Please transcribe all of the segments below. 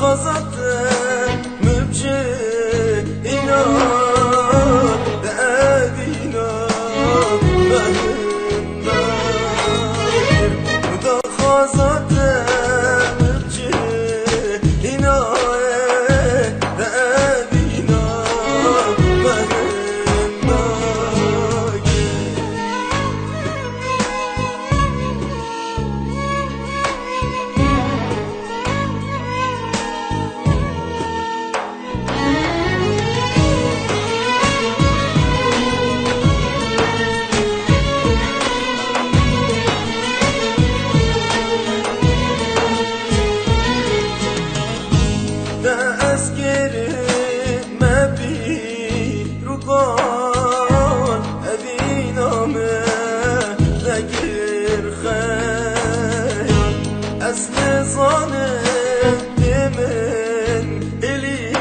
خزت مبجي إنا دابينا مهنا دا خزت مبجي إنا دابينا مهنا أصل ظننت من إلي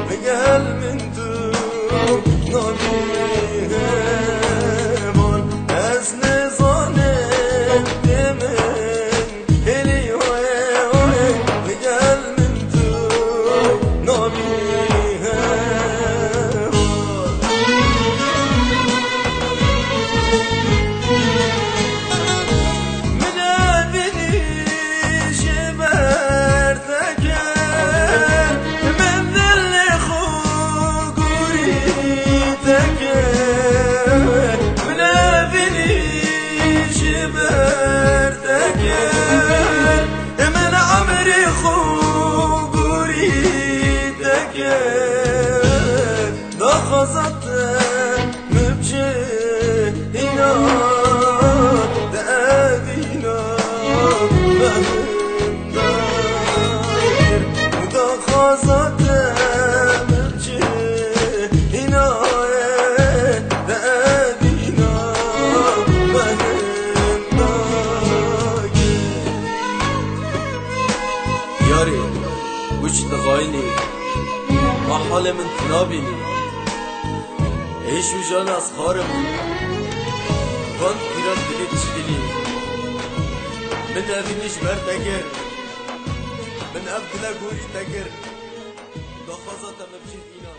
بقال من دون نبيها بول أصل ظننت من إلي بقال من دون نبيها من عمري خوغوري تكر دا خزت مبجي إنا دابينا مهن داير دا خزت مبجي إنا دابينا مهن ياري وش تغايني ما حال من تنابيني ايش وجان اصخارم وان تيران دلي تشدلي من افينيش بر تكر من افدلا قوري تكر دا خزاتا مبجيت اينا